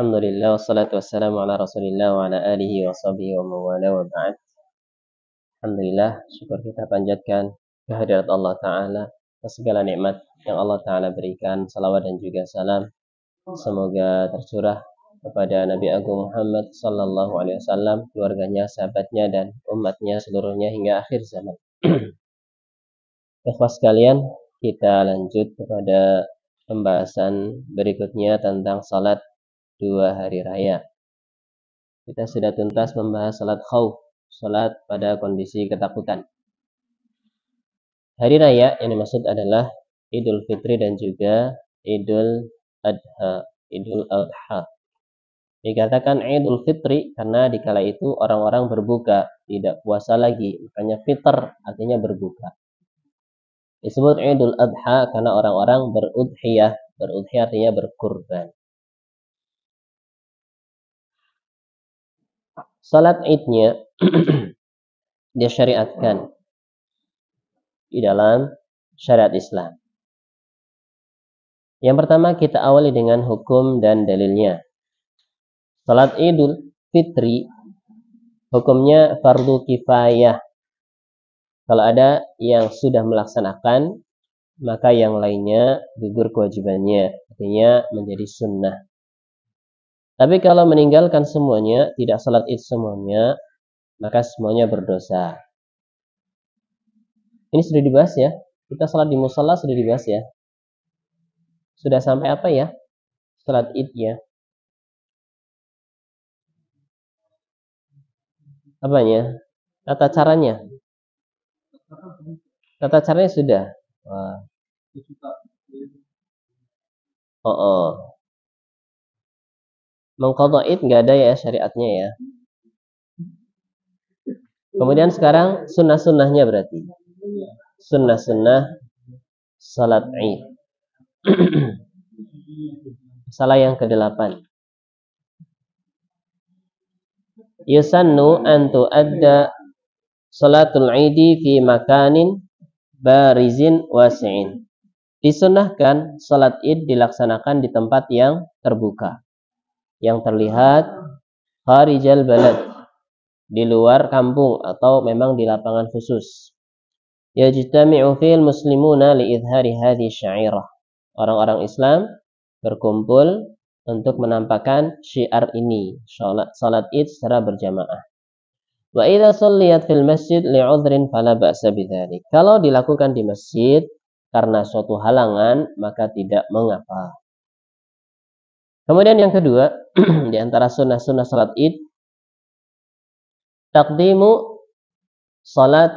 Alhamdulillah wassalatu wassalamu ala Rasulillah wa ala alihi wa sahbihi wa mawala wa ba'd. Alhamdulillah, syukur kita panjatkan kehadirat Allah Ta'ala atas segala nikmat yang Allah Ta'ala berikan. Salawat dan juga salam semoga tercurah kepada Nabi Agung Muhammad sallallahu alaihi wasallam, keluarganya, sahabatnya dan umatnya seluruhnya hingga akhir zaman. Ikhwas sekalian, kita lanjut kepada pembahasan berikutnya tentang salat 2 hari raya. Kita sudah tuntas membahas salat khauf, salat pada kondisi ketakutan. Hari raya yang dimaksud adalah Idul Fitri dan juga Idul Adha, Idul Adha. Dikatakan Idul Fitri karena dikala itu orang-orang berbuka, tidak puasa lagi, makanya fitr artinya berbuka. Disebut Idul Adha karena orang-orang berudhiyah, berudhiyah artinya berkurban. Salat Idnya disyariatkan di dalam syariat Islam. Yang pertama kita awali dengan hukum dan dalilnya. Salat Idul Fitri hukumnya fardu kifayah. Kalau ada yang sudah melaksanakan, maka yang lainnya gugur kewajibannya, artinya menjadi sunnah. Tapi kalau meninggalkan semuanya, tidak salat Id semuanya, maka semuanya berdosa. Ini sudah dibahas ya. Kita salat di musala sudah dibahas ya. Sudah sampai apa ya? Salat Id ya. Apanya? Tata caranya. Tata caranya sudah. Wah. Mengqadha Id nggak ada ya syariatnya ya. Kemudian sekarang sunnah-sunnahnya berarti. Sunnah-sunnah salat Id. Salah yang ke-8. Yusannu an tu'adda salatul Idi fi makanin barizin wasi'in. Disunnahkan salat Id dilaksanakan di tempat yang terbuka, yang terlihat kharijal balad, di luar kampung atau memang di lapangan khusus. Yajtami'u fil muslimuna li'idhari hadhi syairah. Orang-orang Islam berkumpul untuk menampakkan syiar ini, salat Id secara berjamaah. Wa idza shalliyat fil masjid li'udhrin fala ba'sa bidzalik. Kalau dilakukan di masjid karena suatu halangan, maka tidak mengapa. Kemudian yang kedua, di antara sunnah-sunnah salat Id, taqdimu salat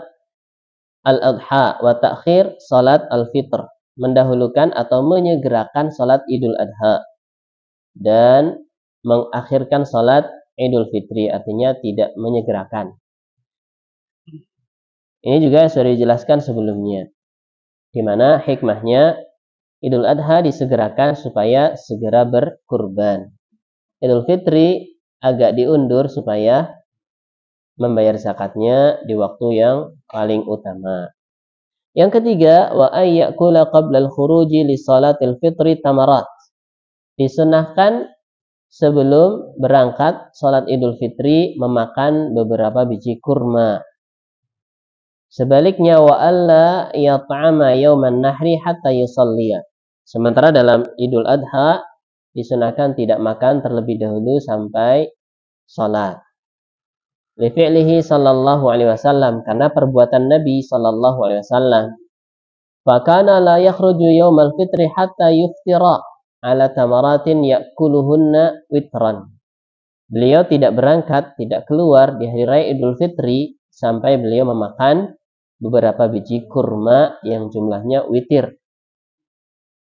al-adha wa ta'khir salat al-fitr. Mendahulukan atau menyegerakan salat Idul Adha dan mengakhirkan salat Idul Fitri, artinya tidak menyegerakan. Ini juga sudah dijelaskan sebelumnya, di mana hikmahnya Idul Adha disegerakan supaya segera berkurban. Idul Fitri agak diundur supaya membayar zakatnya di waktu yang paling utama. Yang ketiga, wa ayyakula qabla al-khuruji li salatil fitri tamarat. Disunahkan sebelum berangkat salat Idul Fitri memakan beberapa biji kurma. Sebaliknya wa alla yat'ama yauman nahri hatta yusalliya. Sementara dalam Idul Adha disunahkan tidak makan terlebih dahulu sampai salat. Li fi'lihi sallallahu alaihi wasallam, karena perbuatan Nabi sallallahu alaihi wasallam. Fa kana la yakhruju yaumal fitri hatta yuftira ala tamaratin ya'kuluhunna witran. Beliau tidak berangkat, tidak keluar di hari raya Idul Fitri sampai beliau memakan beberapa biji kurma yang jumlahnya witir.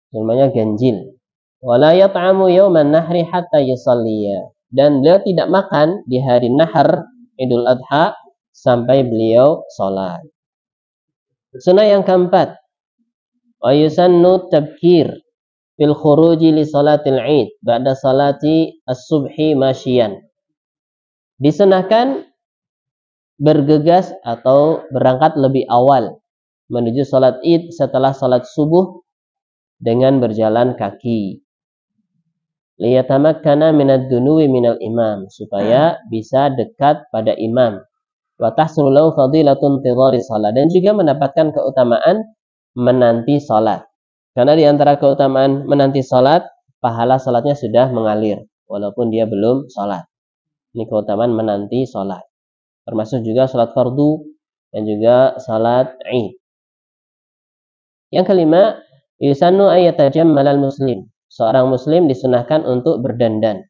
Jumlahnya ganjil. Wala yat'amu yauman nahri hatta yusalliya. Dan beliau tidak makan di hari nahar Idul Adha sampai beliau salat. Sunnah yang keempat, wa yusannu tabkir fil khuruji li salatil Id ba'da salati as-subhi masyian. Disunahkan bergegas atau berangkat lebih awal menuju salat Id setelah salat subuh dengan berjalan kaki. liyatamakkana minad dunuwi minal imam, supaya bisa dekat pada imam. Wa tahsulu lahu fadilatun intidhari shalah, dan juga mendapatkan keutamaan menanti salat. Karena di antara keutamaan menanti salat, pahala salatnya sudah mengalir walaupun dia belum salat. Ini keutamaan menanti salat. Termasuk juga salat fardu dan juga salat Id. Yang kelima, yusannu ayyatajammalal muslim. Seorang muslim disunahkan untuk berdandan,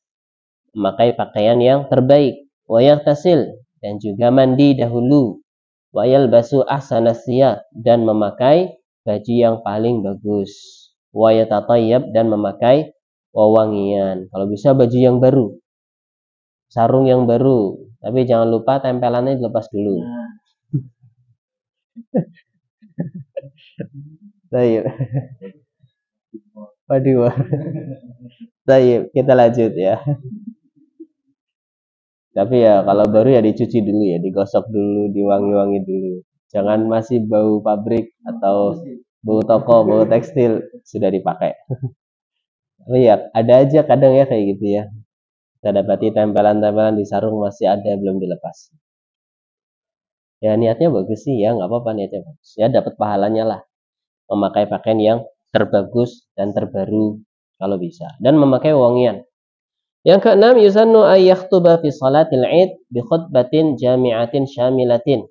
memakai pakaian yang terbaik, wa yaghtasil, dan juga mandi dahulu, wa yalbasu ahsanas thiyab, dan memakai baju yang paling bagus, wa yatatayyab, dan memakai wewangian. Kalau bisa baju yang baru, sarung yang baru, tapi jangan lupa tempelannya dilepas dulu. Baik. Waduh. Baik, kita lanjut ya. Tapi ya kalau baru ya dicuci dulu ya, digosok dulu, diwangi-wangi dulu. Jangan masih bau pabrik atau bau toko, bau tekstil sudah dipakai. Tapi ya ada aja kadang ya kayak gitu ya. Kita dapati tempelan-tempelan di sarung masih ada belum dilepas. Ya niatnya bagus sih ya, nggak apa-apa niatnya bagus. Ya dapat pahalanya lah. Memakai pakaian yang terbagus dan terbaru kalau bisa, dan memakai wangian. Yang keenam, yusannu ayyakhtuba fi salatil Id bi khutbatin jami'atin syamilatin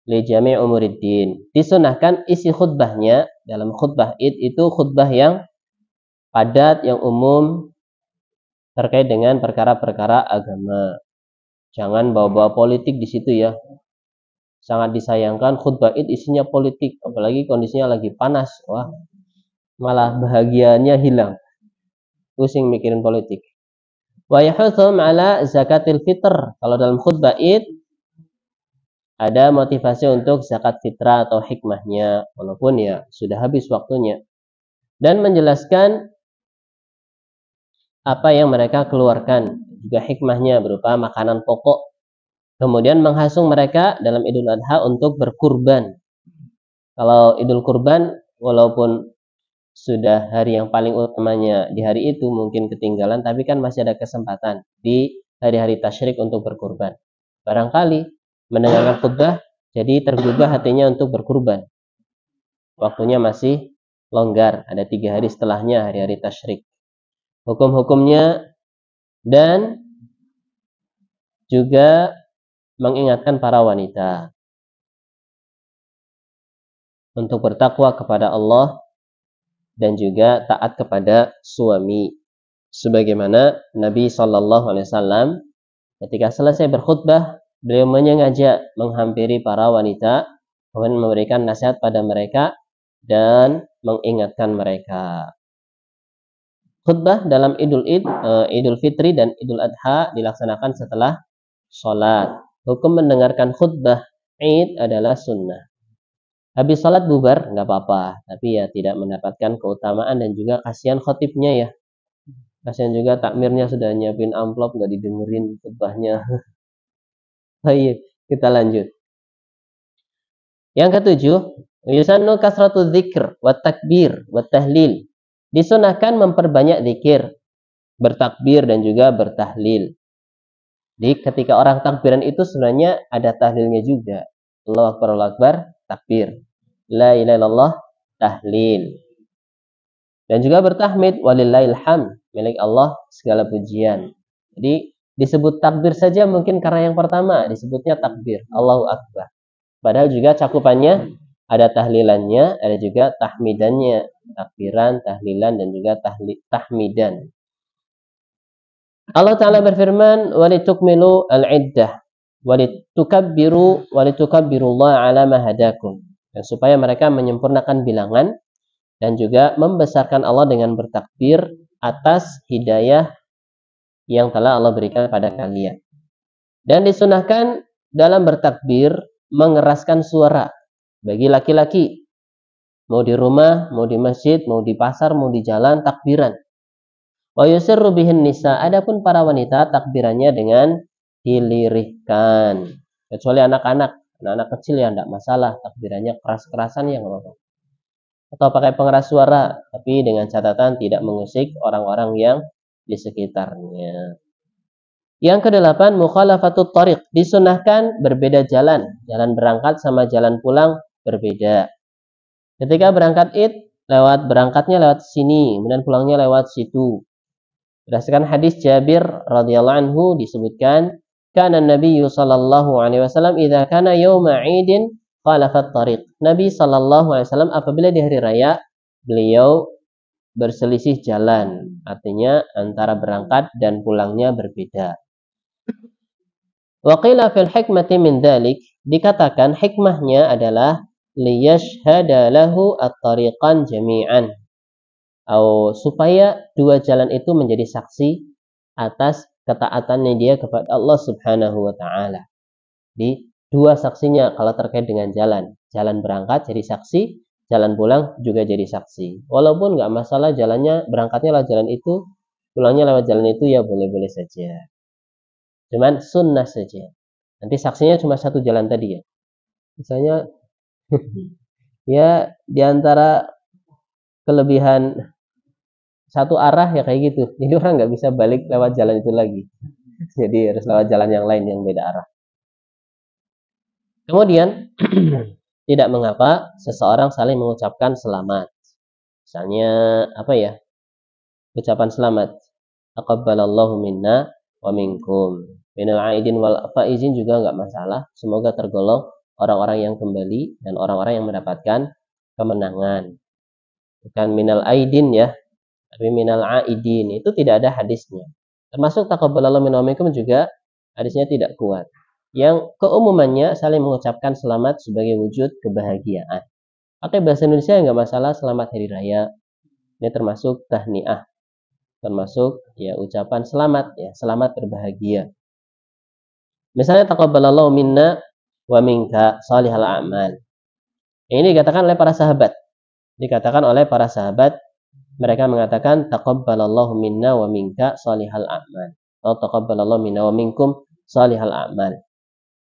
li jami' umuriddin. Disunahkan isi khutbahnya dalam khutbah Id itu khutbah yang padat, yang umum terkait dengan perkara-perkara agama. Jangan bawa-bawa politik di situ ya. Sangat disayangkan khutbah Id isinya politik, apalagi kondisinya lagi panas. Wah, malah bahagianya hilang. Pusing mikirin politik. Wa yahuthum ala zakatil fitr. Kalau dalam khutbah Id ada motivasi untuk zakat fitrah atau hikmahnya, walaupun ya sudah habis waktunya. Dan menjelaskan apa yang mereka keluarkan, juga hikmahnya berupa makanan pokok. Kemudian menghasung mereka dalam Idul Adha untuk berkurban. Kalau Idul Kurban, walaupun sudah hari yang paling utamanya di hari itu mungkin ketinggalan, tapi kan masih ada kesempatan di hari-hari tasyrik untuk berkurban. Barangkali mendengarkan khutbah jadi tergugah hatinya untuk berkurban. Waktunya masih longgar, ada 3 hari setelahnya hari-hari tasyrik. Hukum-hukumnya dan juga mengingatkan para wanita untuk bertakwa kepada Allah dan juga taat kepada suami. Sebagaimana Nabi SAW ketika selesai berkhutbah, beliau menyengaja menghampiri para wanita, kemudian memberikan nasihat pada mereka dan mengingatkan mereka. Khutbah dalam Idul Fitri dan Idul Adha dilaksanakan setelah sholat. Hukum mendengarkan khutbah Id adalah sunnah. Habis sholat bubar, nggak apa-apa. Tapi ya tidak mendapatkan keutamaan dan juga kasihan khotibnya ya. Kasihan juga takmirnya sudah nyiapin amplop, nggak didengerin khutbahnya. Baik, kita lanjut. Yang ketujuh, yusannu kasratu dzikr wa takbir wa tahlil. Disunahkan memperbanyak zikir, bertakbir dan juga bertahlil. Jadi ketika orang takbiran itu sebenarnya ada tahlilnya juga. Allahu Akbar, Allahu Akbar, takbir. La ilaha illallah, tahlil. Dan juga bertahmid, walillahil hamd, milik Allah segala pujian. Jadi disebut takbir saja mungkin karena yang pertama disebutnya takbir, Allahu Akbar. Padahal juga cakupannya ada tahlilannya, ada juga tahmidannya, takbiran, tahlilan dan juga tahmidan. Allah Ta'ala berfirman, walitukmilu al-iddah walitukabbirullaha ala ma hadakum. Dan supaya mereka menyempurnakan bilangan dan juga membesarkan Allah dengan bertakbir atas hidayah yang telah Allah berikan pada kalian. Dan disunahkan dalam bertakbir mengeraskan suara bagi laki-laki. Mau di rumah, mau di masjid, mau di pasar, mau di jalan, takbiran. Wa yusirru bihin nisa, adapun para wanita takbirannya dengan dilirihkan. Kecuali anak-anak kecil ya enggak masalah, takbirannya keras-kerasan ya enggak apa-apa. Atau pakai pengeras suara, tapi dengan catatan tidak mengusik orang-orang yang di sekitarnya. Yang kedelapan, mukhalafatut thariq, disunahkan berbeda jalan. Jalan berangkat sama jalan pulang berbeda. Ketika berangkat berangkatnya lewat sini, kemudian pulangnya lewat situ. Berdasarkan hadis Jabir radhiyallahu anhu disebutkan, kana Nabi sallallahu alaihi wasallam idza kana yauma 'idin khalafat thariq. Nabi sallallahu alaihi wasallam apabila di hari raya, beliau berselisih jalan. Artinya antara berangkat dan pulangnya berbeda. Wa qila fil hikmati min dzalik, dikatakan hikmahnya adalah liyashhada lahu at-tariqan jami'an. Supaya dua jalan itu menjadi saksi atas ketaatannya dia kepada Allah Subhanahu wa taala. Di dua saksinya kalau terkait dengan jalan. Jalan berangkat jadi saksi, jalan pulang juga jadi saksi. Walaupun nggak masalah jalannya berangkatnya lewat jalan itu, pulangnya lewat jalan itu, ya boleh-boleh saja. Cuman sunnah saja. Nanti saksinya cuma satu jalan tadi ya. Misalnya ya diantara kelebihan satu arah ya kayak gitu. Jadi orang nggak bisa balik lewat jalan itu lagi. Jadi harus lewat jalan yang lain yang beda arah. Kemudian tidak mengapa seseorang saling mengucapkan selamat. Misalnya apa ya? Ucapan selamat. Taqabbalallahu minna wa minkum. Minal aidin wal faizin juga nggak masalah. Semoga tergolong orang-orang yang kembali dan orang-orang yang mendapatkan kemenangan. Bukan minal aidin ya, tapi minal aidin. Itu tidak ada hadisnya. Termasuk taqabbalallahu minna wa minkum juga hadisnya tidak kuat. Yang keumumannya saling mengucapkan selamat sebagai wujud kebahagiaan. Pakai bahasa Indonesia nggak masalah, selamat hari raya. Ini termasuk tahniah. Termasuk ya ucapan selamat ya, selamat berbahagia. Misalnya taqabbalallahu minna wa minka shalihal a'mal. Ini dikatakan oleh para sahabat. Dikatakan oleh para sahabat, mereka mengatakan taqabbalallahu minna wa minka shalihal a'mal. Atau taqabbalallahu minna wa minkum shalihal a'mal.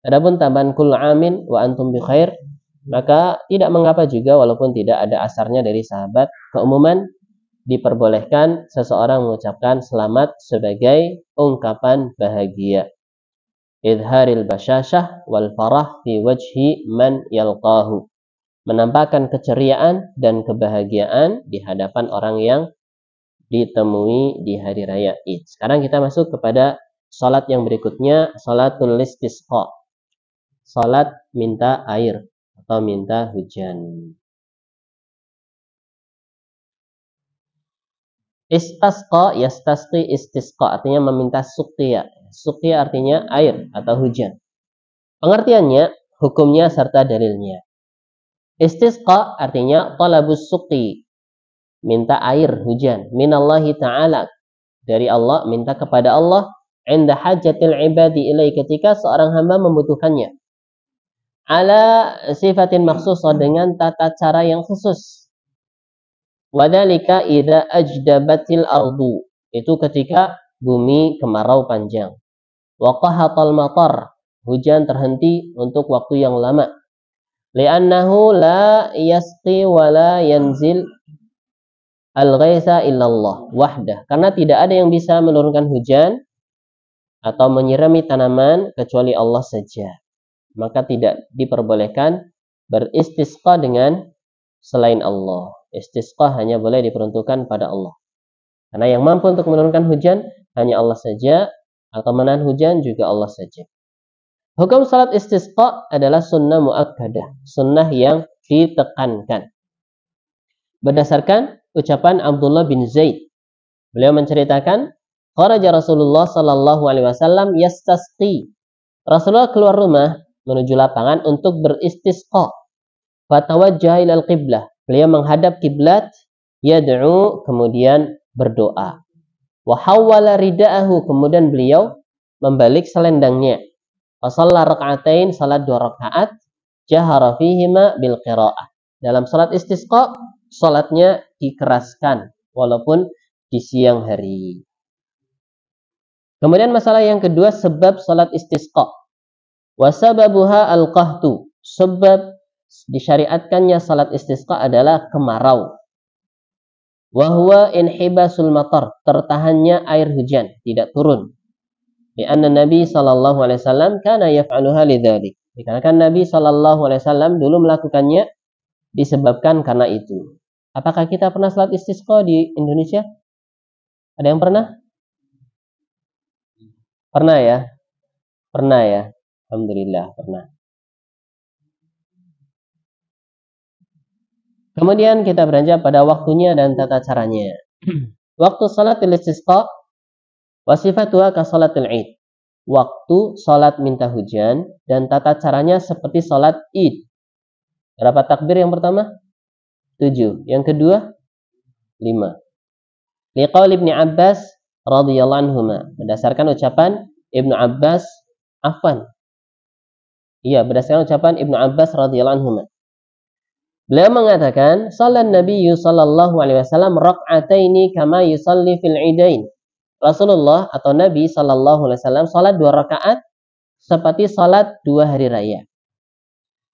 Adapun tambahan kullu amin wa antum bi khair, maka tidak mengapa juga walaupun tidak ada asarnya dari sahabat. Keumuman diperbolehkan seseorang mengucapkan selamat sebagai ungkapan bahagia. Idharil basyashah wal farah fi wajhi man yalqahu. Menampakkan keceriaan dan kebahagiaan di hadapan orang yang ditemui di hari raya Id. Sekarang kita masuk kepada salat yang berikutnya, salatul istisqa. Salat minta air atau minta hujan. Istasqa yastasqi istisqa, artinya meminta suqya. Suqya artinya air atau hujan. Pengertiannya, hukumnya serta dalilnya. Istisqa artinya talabus suqi, minta air hujan. Minallahi ta'ala, dari Allah, minta kepada Allah. Inda hajatil ibadi ilai, ketika seorang hamba membutuhkannya. Ala sifatin maksusah, dengan tata cara yang khusus. Wadhalika idza ajdabatil ardu, itu ketika bumi kemarau panjang. Waqahatal matar, hujan terhenti untuk waktu yang lama. Li'annahu la yasqi wa la yanzil al-ghaitha illallah wahdah, karena tidak ada yang bisa menurunkan hujan atau menyirami tanaman kecuali Allah saja. Maka tidak diperbolehkan beristisqa dengan selain Allah. Istisqa hanya boleh diperuntukkan pada Allah. Karena yang mampu untuk menurunkan hujan hanya Allah saja, atau menahan hujan juga Allah saja. Hukum salat istisqa adalah sunnah muakkadah, sunnah yang ditekankan. Berdasarkan ucapan Abdullah bin Zaid, beliau menceritakan, kharaja Rasulullah sallallahu alaihi wasallam yastasqi. Rasulullah keluar rumah menuju lapangan untuk beristisqa. Fatawajjaha ilal qiblah, beliau menghadap kiblat, yad'u, kemudian berdoa. Wa hawwala rida'ahu, kemudian beliau membalik selendangnya. Fa shalla raka'atain, salat 2 rakaat, jahara fihima bil qiraah. Dalam salat istisqa, salatnya dikeraskan walaupun di siang hari. Kemudian masalah yang kedua, sebab salat istisqa. Wa sababuha al-qahtu, sebab disyariatkannya salat istisqa adalah kemarau. Wa huwa inhibasul matar, tertahannya air hujan, tidak turun. Lianna Nabi sallallahu alaihi wasallam kana yaf'aluha lidzalik. Dikarenakan Nabi sallallahu alaihi wasallam dulu melakukannya disebabkan karena itu. Apakah kita pernah salat istisqa di Indonesia? Ada yang pernah? Pernah ya? Pernah ya? Alhamdulillah pernah. Kemudian kita beranjak pada waktunya dan tata caranya. Waktu salatil istisqa wa sifatuha ka salatil id. Waktu salat minta hujan dan tata caranya seperti salat id. Berapa takbir yang pertama? 7. Yang kedua? 5. Liqaul Ibnu Abbas radhiyallahu anhuma. Berdasarkan ucapan Ibnu Abbas, berdasarkan ucapan Ibnu Abbas radhiyallahu anhuma. Beliau mengatakan, "Shalan Nabiyyu sallallahu alaihi wasallam rak'ataini kama yusalli fil idain." Rasulullah atau Nabi sallallahu alaihi wasallam salat 2 rakaat seperti salat 2 hari raya.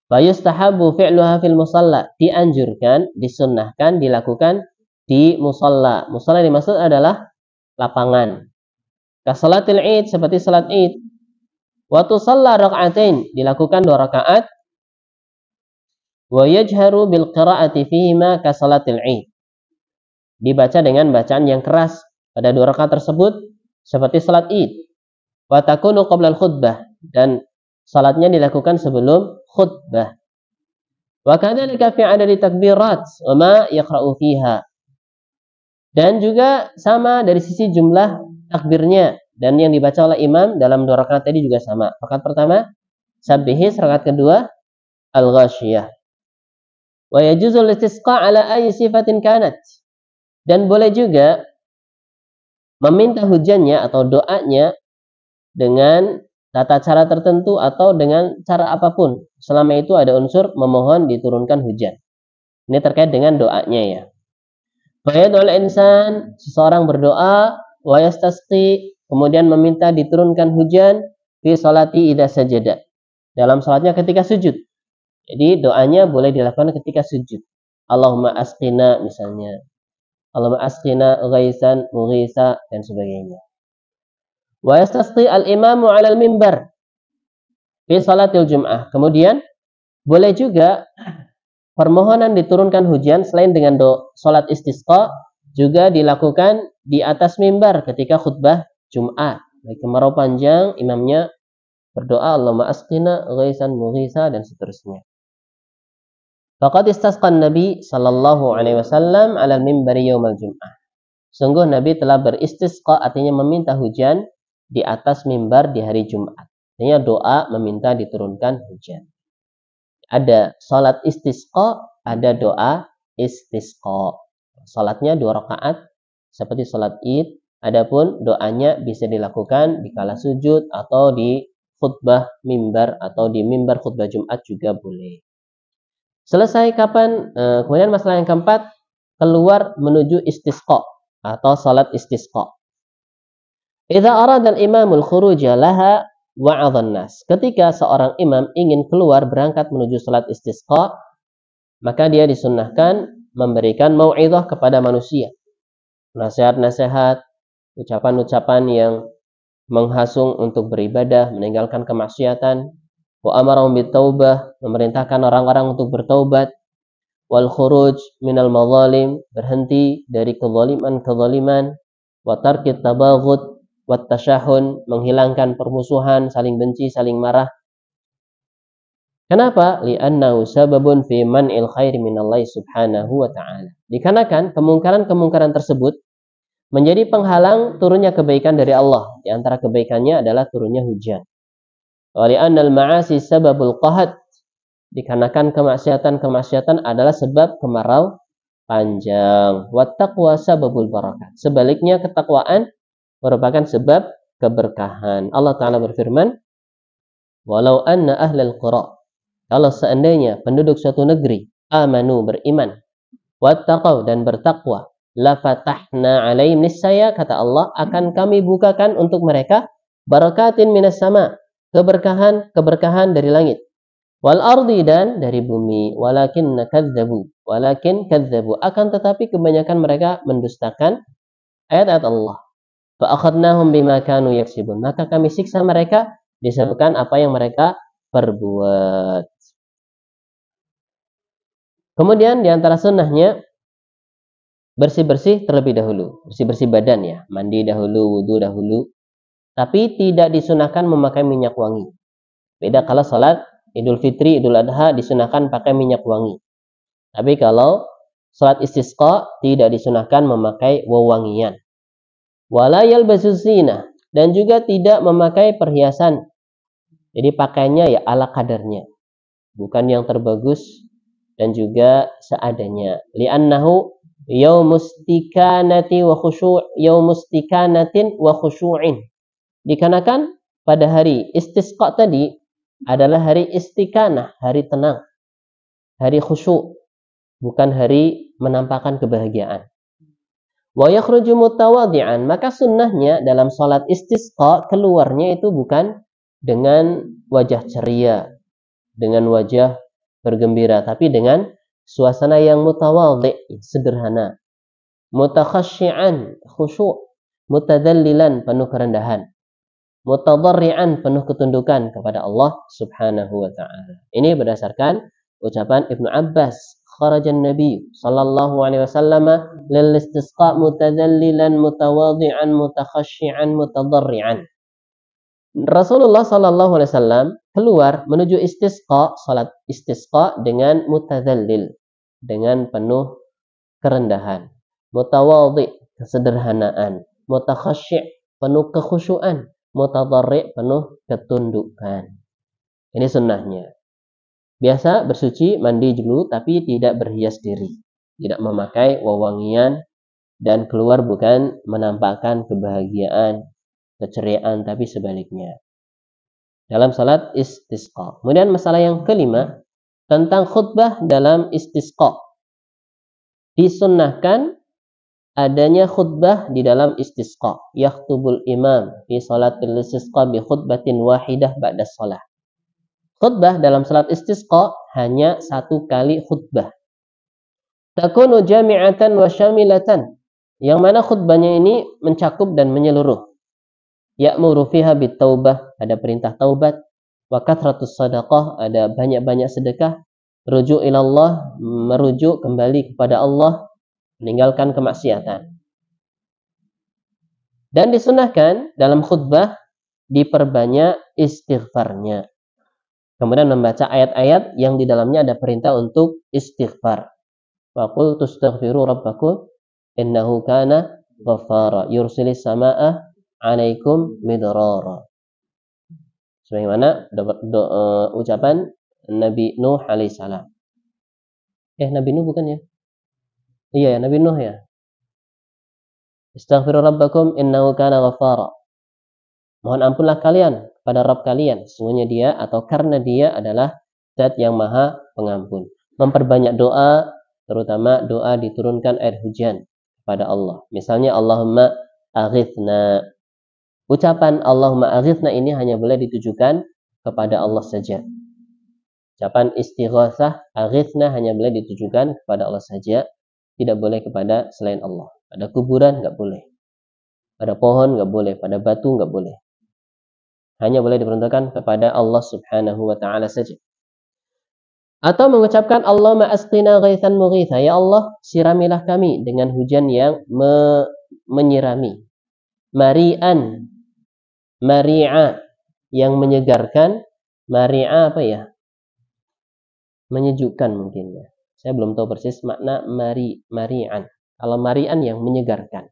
Wa yustahabbu fi'luha fil musalla, dianjurkan, disunnahkan dilakukan di musalla. Musalla dimaksud adalah lapangan. Ka salatil id, seperti salat id. Wa tusalla rak'atain, dilakukan 2 rakaat. Wa yajharu bil qira'ati fihima ka salatil id, dibaca dengan bacaan yang keras pada 2 rakaat tersebut seperti salat id. Wa takunu qabla al-khutbah, dan salatnya dilakukan sebelum khutbah. Wa kadzalika fi adadi takbirat wa ma yaqra'u fiha, dan juga sama dari sisi jumlah takbirnya dan yang dibaca oleh imam dalam 2 rakaat tadi juga sama. Rakaat pertama sabbihis, rakaat kedua al-ghasyiyah. Wa yajuzul istisqa ala ayyi sifatin kanat, dan boleh juga meminta hujannya atau doanya dengan tata cara tertentu atau dengan cara apapun, selama itu ada unsur memohon diturunkan hujan. Ini terkait dengan doanya ya. Fa yad'ul insan, seseorang berdoa, wa yastasqi, kemudian meminta diturunkan hujan fi sholati idza sajada, dalam salatnya ketika sujud. Jadi doanya boleh dilakukan ketika sujud. Allahumma asqina misalnya. Allahumma asqina ghaisan mughisa dan sebagainya. Wa yastasqi al-imamu 'alal mimbar fi salatil jum'ah. Kemudian boleh juga permohonan diturunkan hujan selain dengan salat istisqa juga dilakukan di atas mimbar ketika khutbah Jumat. Baik kemarau panjang, imamnya berdoa Allahumma asqina ghaisan mughisa dan seterusnya. Faqad istasqan Nabi sallallahu alaihi wasallam 'alal mimbari yaumal jum'ah. Sungguh Nabi telah beristisqa, artinya meminta hujan di atas mimbar di hari Jumat. Artinya doa meminta diturunkan hujan. Ada salat istisqa, ada doa istisqa. Salatnya 2 rakaat seperti salat Id, adapun doanya bisa dilakukan di kala sujud atau di khutbah mimbar atau di mimbar khutbah Jumat juga boleh. Selesai kapan? Kemudian masalah yang keempat, keluar menuju istisqa atau salat istisqa. Idza arada al-imamul khuruja laha wa'adhan nas. Ketika seorang imam ingin keluar berangkat menuju salat istisqa, maka dia disunnahkan memberikan mau'izah kepada manusia. Nasihat-nasihat, ucapan-ucapan yang menghasung untuk beribadah, meninggalkan kemaksiatan. Wa amarahum bitaubah, memerintahkan orang-orang untuk bertaubat. Wal khuruj minal madzalim, berhenti dari kezaliman. Wa tarkit tabaghut wat tasyahun, menghilangkan permusuhan, saling benci, saling marah. Kenapa? Li'annahu sababun fi man'il khairi minallahi subhanahu wa ta'ala. Dikarenakan kemungkaran-kemungkaran tersebut menjadi penghalang turunnya kebaikan dari Allah. Di antara kebaikannya adalah turunnya hujan. Wa li'annal ma'asi sababul qahat, dikarenakan kemaksiatan adalah sebab kemarau panjang. Wat taqwa sababul barakat, sebaliknya ketakwaan merupakan sebab keberkahan. Allah Ta'ala berfirman, walau anna ahlal qura, kalau seandainya penduduk suatu negeri amanu, beriman, wattaqau, dan bertakwa, la fatahna alaihim, niscaya kata Allah akan kami bukakan untuk mereka barakatin minas sama, keberkahan dari langit, Wal ardi, dan dari bumi. Walakin kadzabu, akan tetapi kebanyakan mereka mendustakan ayat-ayat Allah. Fa akhadnahum bima kanu yaksibun, maka kami siksa mereka disebabkan apa yang mereka perbuat. Kemudian di antara sunnahnya bersih-bersih terlebih dahulu, bersih-bersih badan ya, mandi dahulu, wudu dahulu. Tapi tidak disunahkan memakai minyak wangi. Beda kalau salat Idul Fitri, Idul Adha disunahkan pakai minyak wangi. Tapi kalau salat istisqa tidak disunahkan memakai wewangian. Wala yalbasu zina, dan juga tidak memakai perhiasan. Jadi pakainya ya ala kadarnya, bukan yang terbagus, dan juga seadanya. Li'annahu yaumustikanatin wa khushu'in. Dikarenakan pada hari istisqa tadi adalah hari istiqanah, hari tenang, hari khusyuk, bukan hari menampakkan kebahagiaan. Wa yakhruju mutawadhi'an, maka sunnahnya dalam salat istisqa keluarnya itu bukan dengan wajah ceria, dengan wajah bergembira, tapi dengan suasana yang mutawadhi', sederhana, mutakhasyi'an, khusyuk, mutadallilan, penuh kerendahan, mutadarri'an, penuh ketundukan kepada Allah Subhanahu wa ta'ala. Ini berdasarkan ucapan Ibnu Abbas, kharajan Nabi sallallahu alaihi wasallam lil istisqa mutadallilan mutawadhi'an mutakhasyi'an mutadarri'an. Rasulullah sallallahu alaihi wasallam keluar menuju istisqa, salat istisqa dengan mutadallil, dengan penuh kerendahan, mutawadhi', kesederhanaan, mutakhasyi', penuh kekhusyuan, mutadarri', penuh ketundukan. Ini sunnahnya. Biasa bersuci, mandi dulu, tapi tidak berhias diri, tidak memakai wewangian, dan keluar bukan menampakkan kebahagiaan, keceriaan, tapi sebaliknya. Dalam salat istisqa. Kemudian masalah yang kelima tentang khutbah dalam istisqa. Disunnahkan adanya khutbah di dalam istisqa. Yakhtubul imam fi salatil istisqa bi khutbatin wahidah ba'da shalah. Khutbah dalam salat istisqa hanya satu kali khutbah. Takunu jami'atan wa syamilatan, yang mana khutbahnya ini mencakup dan menyeluruh. Ya'muru fiha bitaubah, ada perintah taubat. Wa kathratus sadaqah, ada banyak-banyak sedekah. Rujuk ilallah, merujuk kembali kepada Allah, meninggalkan kemaksiatan. Dan disunahkan dalam khutbah diperbanyak istighfarnya. Kemudian membaca ayat-ayat yang di dalamnya ada perintah untuk istighfar. Wa qul tastaghfiru rabbakum innahu kana ghaffara yursilis samaa'a 'alaikum midrara. Sebagaimana ucapan Nabi Nuh alaihissalam. Nabi Nuh bukan ya? Iya ya, Nabi Nuh ya. Astaghfiru rabbakum innahu kana ghaffara. Mohon ampunlah kalian pada Rabb kalian, sesungguhnya dia atau karena dia adalah Zat yang Maha Pengampun. Memperbanyak doa, terutama doa diturunkan air hujan kepada Allah. Misalnya Allahumma aghithna. Ucapan Allahumma aghithna ini hanya boleh ditujukan kepada Allah saja. Ucapan istighatsah aghithna hanya boleh ditujukan kepada Allah saja, tidak boleh kepada selain Allah. Pada kuburan nggak boleh, pada pohon nggak boleh, pada batu nggak boleh. Hanya boleh diperuntukkan kepada Allah Subhanahu wa ta'ala saja. Atau mengucapkan Allahumma asqina ghaithan mughitha, ya Allah siramilah kami dengan hujan yang menyirami. Mari'an, mari'a, yang menyegarkan. Mari'a apa ya? Menyejukkan mungkin ya. Saya belum tahu persis makna mari'an. Kalau mari'an yang menyegarkan.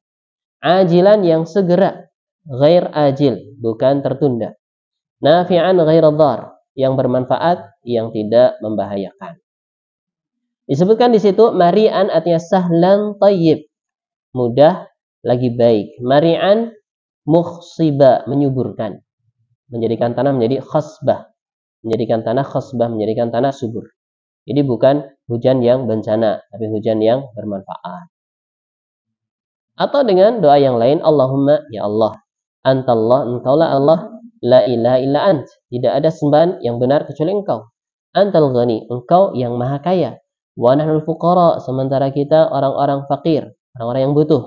Ajilan, yang segera. Ghair ajil, bukan tertunda. Nafi'an ghair dhar, yang bermanfaat, yang tidak membahayakan. Disebutkan di situ mari'an artinya sahlan tayyib, mudah lagi baik. Mari'an mukhsiba, menyuburkan, menjadikan tanah menjadi khasbah, menjadikan tanah khasbah, menjadikan tanah subur. Jadi bukan hujan yang bencana, tapi hujan yang bermanfaat. Atau dengan doa yang lain, Allahumma, ya Allah, antallah, engkaulah Allah, la ilaha illa ant, tidak ada sembahan yang benar kecuali engkau. Antal ghani, engkau yang maha kaya. Wa nahnul fuqara, sementara kita orang-orang fakir, orang-orang yang butuh.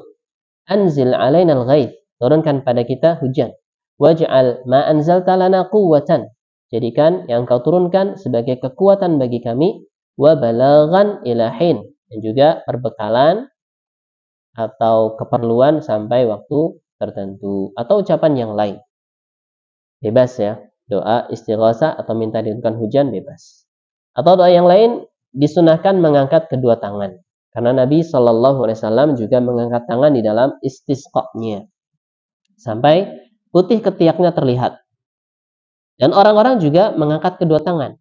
Anzil alainal ghaith, turunkan pada kita hujan. Waj'al ma anzalta lana quwwatan, jadikan yang engkau turunkan sebagai kekuatan bagi kami. Wa balaghan ila hin, dan juga perbekalan atau keperluan sampai waktu tertentu, atau ucapan yang lain. Bebas ya, doa istighatsah atau minta diturunkan hujan bebas. Atau doa yang lain disunahkan mengangkat kedua tangan. Karena Nabi Shallallahu Alaihi Wasallam juga mengangkat tangan di dalam istisqa-nya sampai putih ketiaknya terlihat. Dan orang-orang juga mengangkat kedua tangan.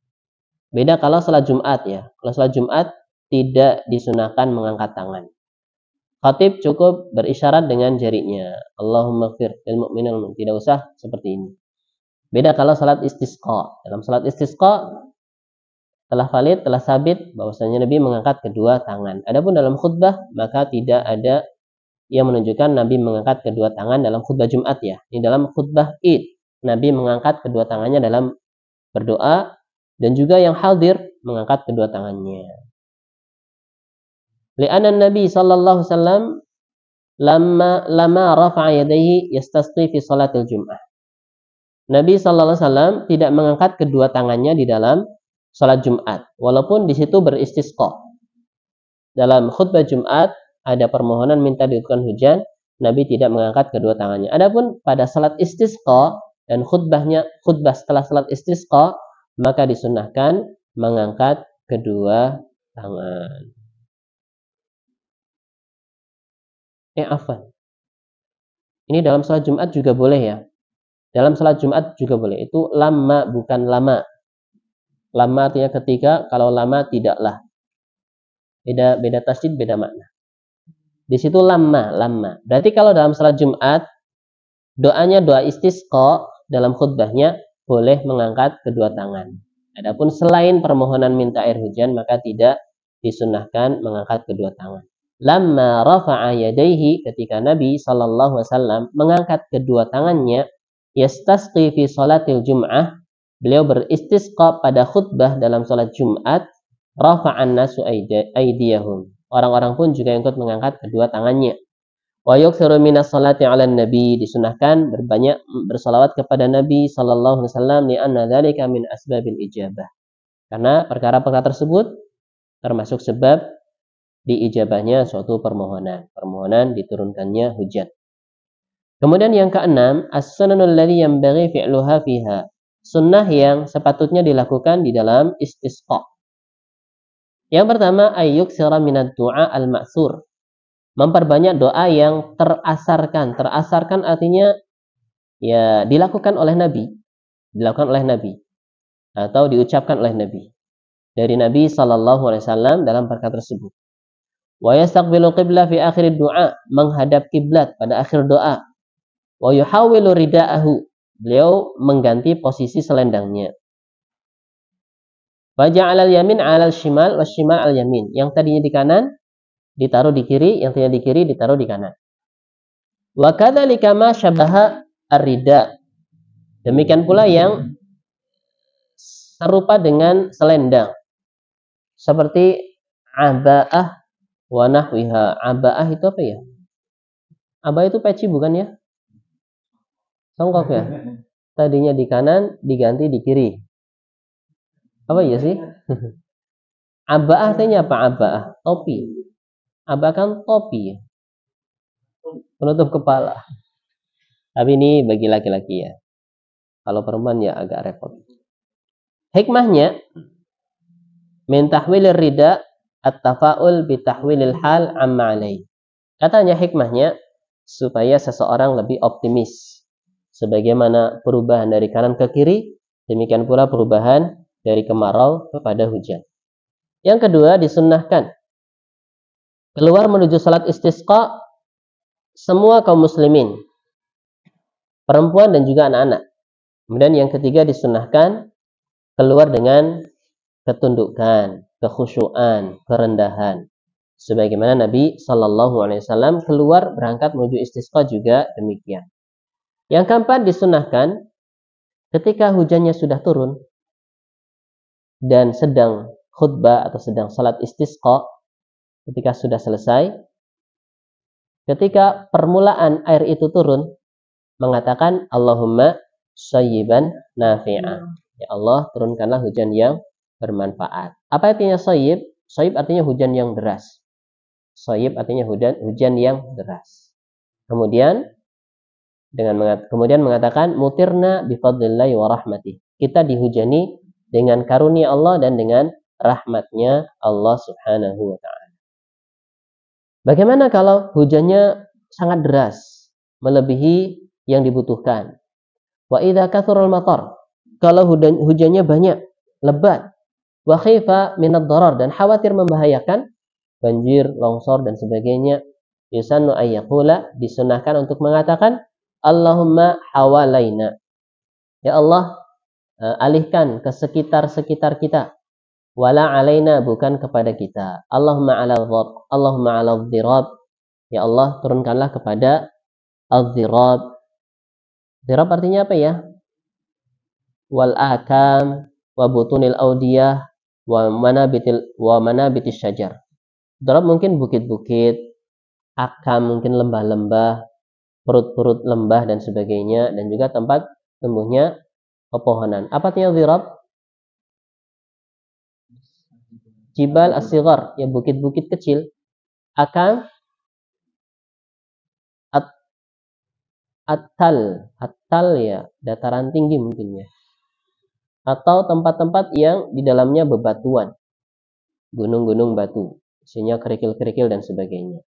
Beda kalau salat Jumat ya. Kalau salat Jumat tidak disunahkan mengangkat tangan. Khatib cukup berisyarat dengan jarinya. Allahumma gfir lil mu'minin wal mu'minat. Tidak usah seperti ini. Beda kalau salat istisqa. Dalam salat istisqa telah valid, telah sabit bahwasanya Nabi mengangkat kedua tangan. Adapun dalam khutbah maka tidak ada yang menunjukkan Nabi mengangkat kedua tangan dalam khutbah Jumat ya. Ini dalam khutbah Id, Nabi mengangkat kedua tangannya dalam berdoa, dan juga yang hadir mengangkat kedua tangannya. Li'anna Nabi sallallahu alaihi wasallam lama rafa'a yadayhi yastasqi fi salatil Jum'ah. Nabi sallallahu alaihi wasallam tidak mengangkat kedua tangannya di dalam salat Jumat, walaupun di situ beristisqa. Dalam khutbah Jumat ada permohonan minta diturunkan hujan, Nabi tidak mengangkat kedua tangannya. Adapun pada salat istisqa dan khutbah setelah salat istisqa, maka disunahkan mengangkat kedua tangan. Afwan. Ini dalam salat Jumat juga boleh ya. Dalam salat Jumat juga boleh. Itu lama, bukan lama. Lama artinya ketika, kalau lama tidaklah. Beda tasydid, beda makna. Di situ lama. Berarti kalau dalam salat Jumat, doanya doa istisqa, dalam khutbahnya boleh mengangkat kedua tangan. Adapun selain permohonan minta air hujan, maka tidak disunahkan mengangkat kedua tangan. Lamma rafa'a yadayhi, ketika Nabi sallallahu alaihi wasallam mengangkat kedua tangannya, yastasqi fi salatil Jum'ah, beliau beristisqa pada khutbah dalam salat Jumat, rafa'an nasu aydiyahum. Orang-orang pun juga ikut mengangkat kedua tangannya. Wa yukthiru minas salati 'alan nabi, disunahkan berbanyak bersalawat kepada Nabi sallallahu alaihi wasallam, li'anna dzalika min asbabil ijabah. Karena perkara-perkara tersebut termasuk sebab diijabahnya suatu permohonan diturunkannya hujan. Kemudian yang keenam, as-sunanul ladzi yanbaghi fi'luha fiha, sunnah yang sepatutnya dilakukan di dalam istisqa. Yang pertama, ayyuksira minad du'a al-ma'tsur, memperbanyak doa yang terasarkan. Terasarkan artinya ya dilakukan oleh Nabi atau diucapkan oleh Nabi, dari Nabi sallallahu alaihi wasallam dalam perkara tersebut. Wa yastaqbilu qiblah fi akhir du'a, menghadap kiblat pada akhir doa. Wa yuhawwilu rida'ahu, beliau mengganti posisi selendangnya. Wa ja'ala al-yamin 'ala al-shimal wa shimal al-yamin, yang tadinya di kanan ditaruh di kiri, yang tadinya di kiri ditaruh di kanan. Wa kadzalika ma syabaha ar-rida, demikian pula yang serupa dengan selendang, seperti aba'ah wa nahwiha. Aba'ah itu apa ya? Aba'ah itu peci bukan ya? Songkok ya? Tadinya di kanan diganti di kiri. Apa ya sih? Aba'ah artinya apa? Aba'ah, topi. Aba'ah kan topi, penutup kepala. Tapi ini bagi laki-laki ya. Kalau perempuan ya agak repot. Hikmahnya, min tahwilir rida at-tafa'ul bi tahwilil hal amma alaih. Katanya hikmahnya supaya seseorang lebih optimis. Sebagaimana perubahan dari kanan ke kiri, demikian pula perubahan dari kemarau kepada hujan. Yang kedua, disunnahkan keluar menuju salat istisqa semua kaum muslimin, perempuan dan juga anak-anak. Kemudian yang ketiga, disunnahkan keluar dengan ketundukan, kekhusyuan, kerendahan. Sebagaimana Nabi sallallahu alaihi wasallam keluar berangkat menuju istisqa juga demikian. Yang keempat, disunnahkan ketika hujannya sudah turun, dan sedang khutbah atau sedang salat istisqa, ketika sudah selesai, ketika permulaan air itu turun, mengatakan Allahumma shayyiban nafi'a. Ya Allah, turunkanlah hujan yang bermanfaat. Apa artinya shayyib? Shayyib artinya hujan yang deras. Shayyib artinya hujan yang deras. Kemudian kemudian mengatakan mutirna bifadlillahi wa rahmatih. Kita dihujani dengan karunia Allah dan dengan rahmatnya Allah Subhanahu wa ta'ala. Bagaimana kalau hujannya sangat deras, melebihi yang dibutuhkan? Wa idza kathural matar. Kalau hujannya banyak, lebat, wa khifa minad darar, dan khawatir membahayakan, banjir, longsor dan sebagainya, yusannu ayyaqula, disunahkan untuk mengatakan Allahumma hawalaina. Ya Allah, alihkan ke sekitar-sekitar kita. Wala alaina, bukan kepada kita. Allahumma ala dhirab. Ya Allah, turunkanlah kepada al-dhirab. Dhirab artinya apa ya? Wal akam wa butunil audiyah wa manabitis syajar. Dhirab mungkin bukit-bukit, akam mungkin lembah-lembah, perut-perut lembah dan sebagainya, dan juga tempat tumbuhnya pepohonan. Apa artinya dhirab? Jibal as-sighar, ya bukit-bukit kecil. Akam at-tal ya dataran tinggi mungkin ya. Atau tempat-tempat yang di dalamnya bebatuan, gunung-gunung batu, isinya kerikil-kerikil dan sebagainya.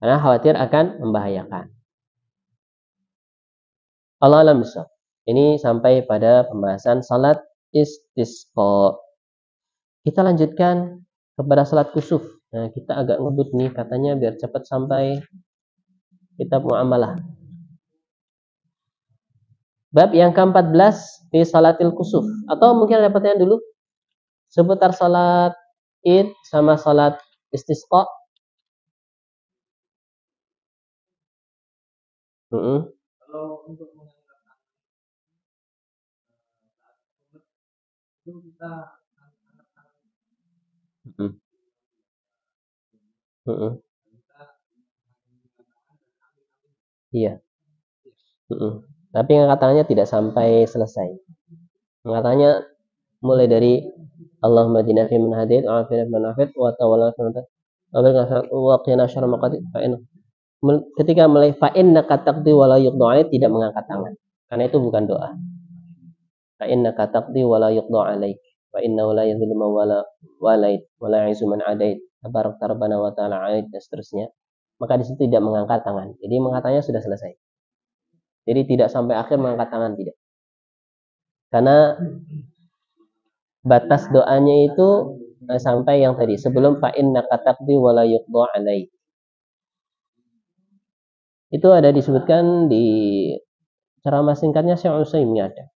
Karena khawatir akan membahayakan. Allah alam bisa. Ini sampai pada pembahasan salat istisqa. Kita lanjutkan kepada salat kusuf. Nah, kita agak ngebut nih katanya biar cepat sampai kitab muamalah. Bab yang ke-14 di salatil kusuf. Atau mungkin ada pertanyaan dulu seputar salat id sama salat istisqa. Kalau untuk mengangkat itu kita iya. Tapi angkat tangannya tidak sampai selesai. Angkat mulai dari Allahumma hdina fi man hadait wa afina fi man afait wa tawalla fi man wa qina syarra ma qadait. Ketika mulai fa innaka taqdi wa la yuqda 'alaik, tidak mengangkat tangan. Karena itu bukan doa. Fa innaka taqdi wa la yuqda 'alaik wa innahu la yadhillu man walait wa la yu'izzu man 'adait. Tabarak rabbana wa ta'ala 'alaik, dan seterusnya. Maka di situ tidak mengangkat tangan. Jadi mengangkatnya sudah selesai. Jadi tidak sampai akhir mengangkat tangan, tidak. Karena batas doanya itu sampai yang tadi sebelum fa innaka taqdi wa la yuqda 'alaik. Itu ada disebutkan di ceramah singkatnya Syekh Utsaimin ada.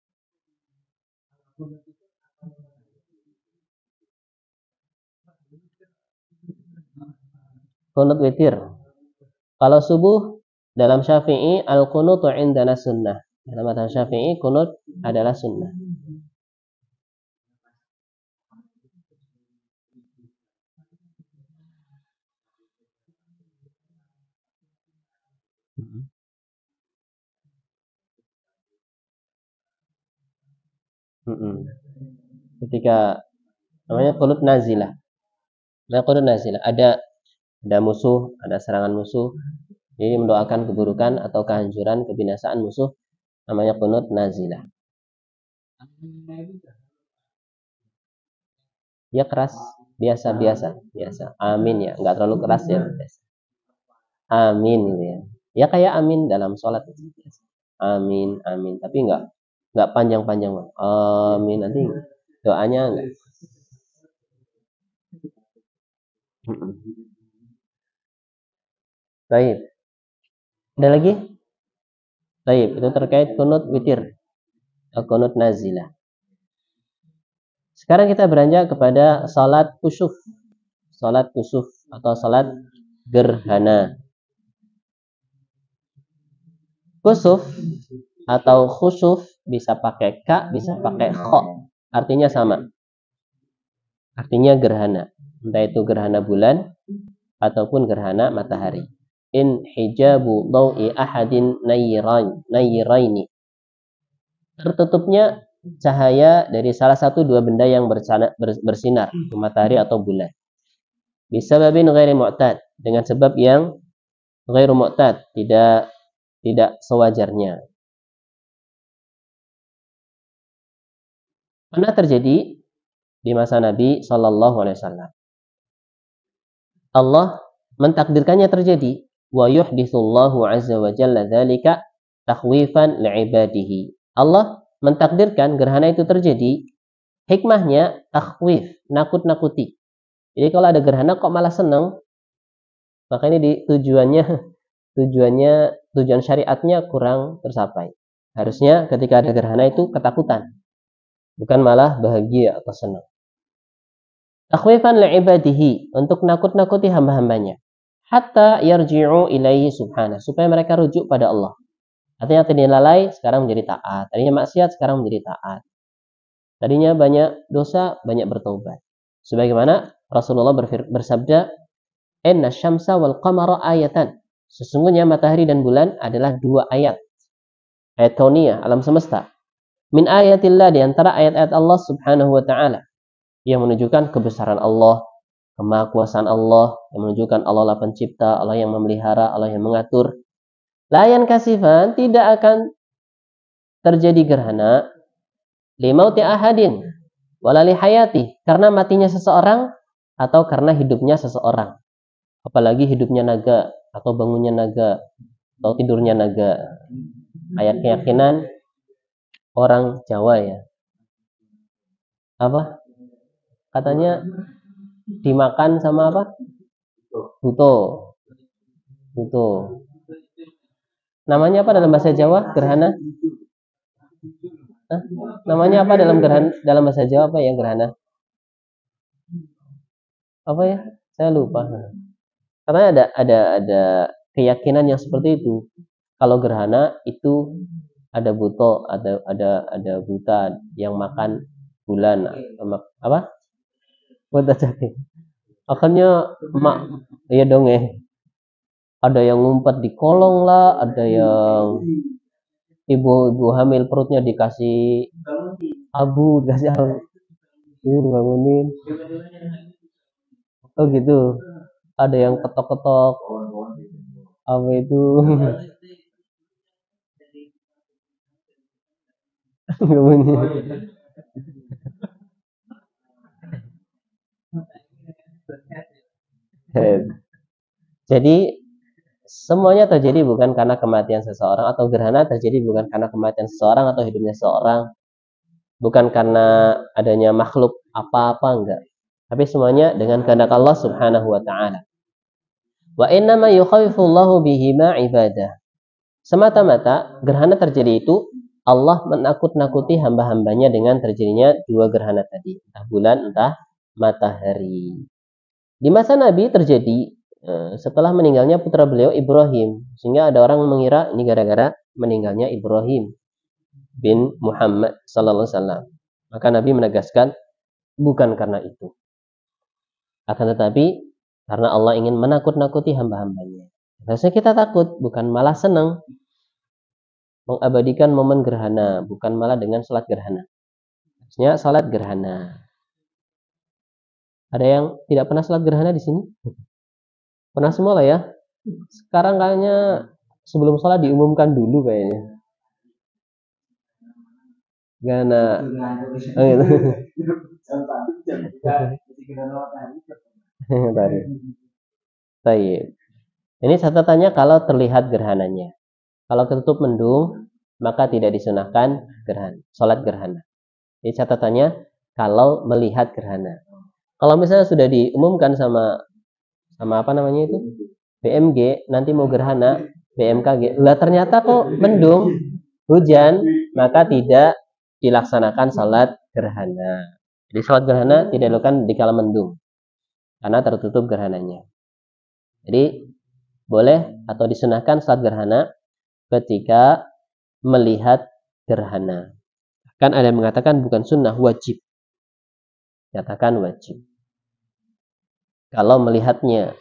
Qunut witir. Kalau subuh dalam Syafi'i al-qunutu 'indana sunnah. Dalam mazhab Syafi'i qunut adalah sunnah. Ketika namanya qunut nazilah. Nah, qunut nazilah ada musuh, ada serangan musuh. Jadi mendoakan keburukan atau kehancuran, kebinasaan musuh, namanya qunut nazilah. Ya keras, biasa. Amin ya, enggak terlalu keras ya. Biasa. Amin gitu ya. Ya kayak amin dalam sholat. Amin, tapi enggak panjang-panjang. Amin, nanti doanya enggak. Baik. Ada lagi? Baik, itu terkait qunut witir. Qunut nazilah. Sekarang kita beranjak kepada salat kusuf. Salat kusuf atau salat gerhana. Kusuf atau khusuf bisa pakai ka, bisa pakai kho. Artinya sama. Artinya gerhana. Entah itu gerhana bulan ataupun gerhana matahari. In hijabu dawi ahadin nayyiraini. Tertutupnya cahaya dari salah satu dua benda yang bersinar, matahari atau bulan. Bisababin ghairi mu'tad, dengan sebab yang ghairu mu'tad, tidak sewajarnya. Pernah terjadi di masa Nabi Shallallahu Alaihi Wasallam. Allah mentakdirkannya terjadi. Wa yuhditsullahu azza wa jalla dzalika takhwifan li'ibadihi. Allah mentakdirkan gerhana itu terjadi. Hikmahnya takhwif, nakut-nakuti. Jadi kalau ada gerhana kok malah senang, maka ini tujuan syariatnya kurang tercapai. Harusnya ketika ada gerhana itu ketakutan, bukan malah bahagia atau senang. Takhwifan li'ibadihi, untuk nakut-nakuti hamba-hambanya. Hatta yarji'u ilaihi subhanahu, supaya mereka rujuk pada Allah. Artinya tadinya lalai, sekarang menjadi taat. Tadinya maksiat, sekarang menjadi taat. Tadinya banyak dosa, banyak bertobat. Sebagaimana Rasulullah bersabda, "Inna syamsa wal qamara ayatan." Sesungguhnya matahari dan bulan adalah dua ayat. Ayat kauniyah, alam semesta. Min ayatillah, di antara ayat-ayat Allah subhanahu wa ta'ala, yang menunjukkan kebesaran Allah, kemahakuasaan Allah, yang menunjukkan Allah lah pencipta, Allah yang memelihara, Allah yang mengatur. Layan kasifan, tidak akan terjadi gerhana limauti ahadin walali hayati, karena matinya seseorang atau karena hidupnya seseorang. Apalagi hidupnya naga atau bangunnya naga atau tidurnya naga. Ayat keyakinan orang Jawa ya. Apa? Katanya dimakan sama apa? Buto. Namanya apa dalam bahasa Jawa? Gerhana? Hah? Namanya apa dalam bahasa Jawa, apa ya gerhana? Apa ya? Saya lupa. Karena ada keyakinan yang seperti itu. Kalau gerhana itu ada buto, ada buta yang makan bulan, apa? Buta jadi. Akhirnya iya dong ya. Ada yang ngumpet di kolong lah, ada yang ibu hamil perutnya dikasih abu, dikasih abu, dibangunin. Oh gitu. Ada yang ketok-ketok apa itu? Jadi semuanya terjadi bukan karena kematian seseorang, atau gerhana terjadi bukan karena kematian seseorang atau hidupnya seseorang, bukan karena adanya makhluk apa-apa, enggak. Tapi semuanya dengan kehendak Allah Subhanahu wa taala. Wa innama yukhawifullahu bihima ibadah. Semata-mata gerhana terjadi itu Allah menakut-nakuti hamba-hambanya dengan terjadinya dua gerhana tadi, entah bulan, entah matahari. Di masa Nabi terjadi setelah meninggalnya putra beliau Ibrahim, sehingga ada orang mengira ini gara-gara meninggalnya Ibrahim bin Muhammad sallallahu alaihi wasallam. Maka Nabi menegaskan bukan karena itu, akan tetapi karena Allah ingin menakut-nakuti hamba-hambanya. Harusnya kita takut, bukan malah senang mengabadikan momen gerhana, bukan malah dengan salat gerhana. Harusnya salat gerhana. Ada yang tidak pernah salat gerhana di sini? Pernah semua lah ya. Sekarang kayaknya sebelum sholat diumumkan dulu kayaknya. Gana. Oh, gitu. Baik. Ini catatannya kalau terlihat gerhananya. Kalau ketutup mendung, maka tidak disunahkan gerhana, sholat gerhana. Ini catatannya kalau melihat gerhana. Kalau misalnya sudah diumumkan sama apa namanya itu? BMG, nanti mau gerhana, BMKG. Lah ternyata kok mendung, hujan, maka tidak dilaksanakan salat gerhana. Jadi salat gerhana tidak dilakukan di kala mendung, karena tertutup gerhananya. Jadi boleh atau disunahkan salat gerhana ketika melihat gerhana. Kan ada yang mengatakan bukan sunnah, wajib. Katakan wajib. kalau melihatnya.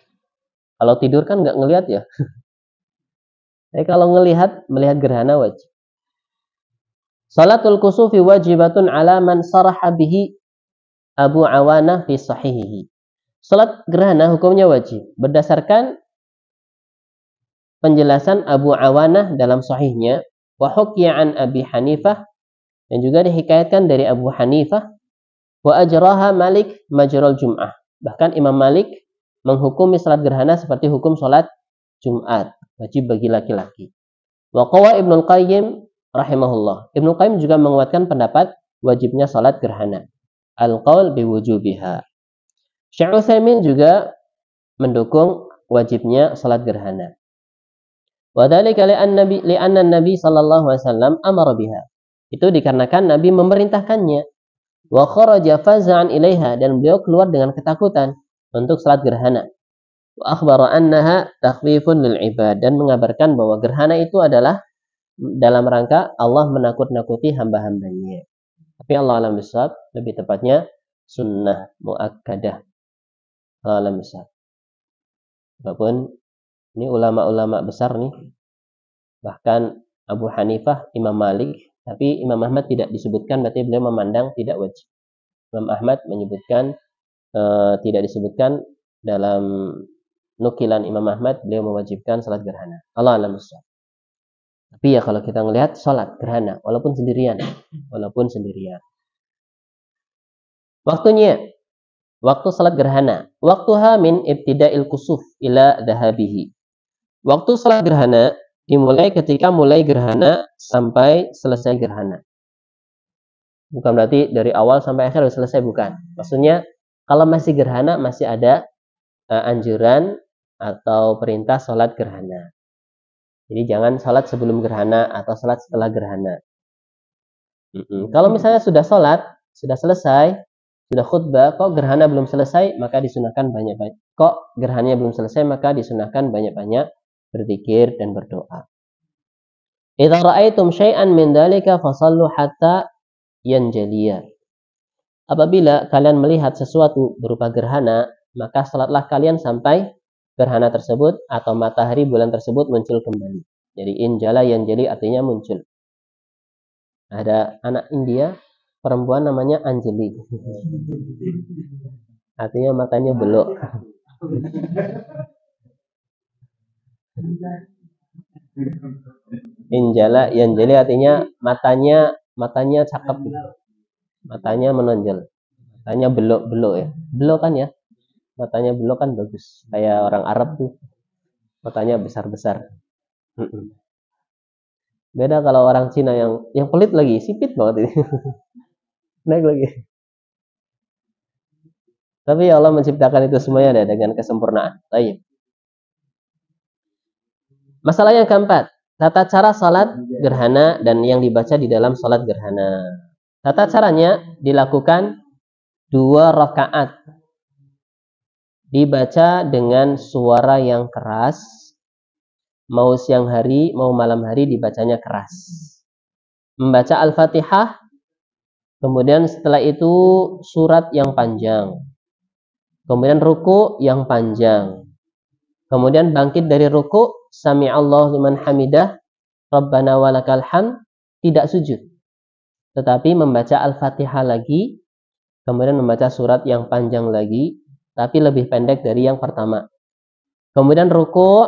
Kalau tidur kan nggak ngelihat ya. Tapi kalau melihat gerhana wajib. Salatul kusufi wajibatun ala man saraha bihi Abu Awanah fi sahihihi. Salat gerhana hukumnya wajib berdasarkan penjelasan Abu Awanah dalam sahihnya, wa hukiya an Abi Hanifah, dan juga dihikayatkan dari Abu Hanifah, wa ajraha Malik majral Jum'ah. Bahkan Imam Malik menghukumi salat gerhana seperti hukum salat Jumat, wajib bagi laki-laki. Wa qawa Ibnul Qayyim rahimahullah. Ibnu Qayyim juga menguatkan pendapat wajibnya salat gerhana. Al-qaul biwujubiha. Syekh Utsaimin juga mendukung wajibnya salat gerhana. Wa dzalika li'anna Nabi sallallahu alaihi wasallam amara biha. Itu dikarenakan Nabi memerintahkannya. Wa kharaja faz'an ilaiha, dan beliau keluar dengan ketakutan untuk salat gerhana. Wa akhbara annaha takhfifun lil ibad, dan mengabarkan bahwa gerhana itu adalah dalam rangka Allah menakut-nakuti hamba-hambanya. Tapi Allah alam bisawab, lebih tepatnya sunnah muakkadah. Allah alam bisawab. Walaupun ini ulama-ulama besar nih, bahkan Abu Hanifah, Imam Malik, tapi Imam Ahmad tidak disebutkan, berarti beliau memandang tidak wajib. Imam Ahmad menyebutkan tidak disebutkan dalam nukilan Imam Ahmad, beliau mewajibkan salat gerhana. Allah alam bisawab. Tapi ya kalau kita melihat salat gerhana, walaupun sendirian. Waktunya, waktu salat gerhana. Waktuha min ibtida'il kusuf ila dhahabihi. Waktu salat gerhana dimulai ketika mulai gerhana sampai selesai gerhana. Bukan berarti dari awal sampai akhir sudah selesai, bukan. Maksudnya kalau masih gerhana masih ada anjuran atau perintah salat gerhana. Jadi jangan salat sebelum gerhana atau salat setelah gerhana. Kalau misalnya sudah salat, sudah selesai, sudah khutbah, kok gerhana belum selesai, maka disunahkan banyak-banyak. Kok gerhananya belum selesai, maka disunahkan banyak-banyak berzikir dan berdoa. Idza ra'aitum syai'an min dzalika fasallu hatta yanjaliya. Apabila kalian melihat sesuatu berupa gerhana, maka salatlah kalian sampai gerhana tersebut atau matahari bulan tersebut muncul kembali. Jadi injala yanjali artinya muncul. Ada anak India, perempuan namanya Anjali. Artinya matanya belok. Injala yanjali artinya matanya cakep gitu. Matanya menonjol. Matanya belok-belok ya. Belok kan ya? Matanya belok kan bagus. Kayak orang Arab tuh. Matanya besar-besar. Beda kalau orang Cina yang pelit lagi, sipit banget ini. Naik lagi. Tapi Allah menciptakan itu semuanya dengan kesempurnaan. Baik. Masalah yang keempat, tata cara salat gerhana dan yang dibaca di dalam salat gerhana. Tata caranya dilakukan 2 rakaat. Dibaca dengan suara yang keras. Mau siang hari, mau malam hari dibacanya keras. Membaca Al-Fatihah, kemudian setelah itu surat yang panjang. Kemudian ruku yang panjang. Kemudian bangkit dari ruku, Sami'allahu liman hamidah, Rabbana walakal hamd, tidak sujud. Tetapi membaca Al-Fatihah lagi, kemudian membaca surat yang panjang lagi, tapi lebih pendek dari yang pertama. Kemudian ruku,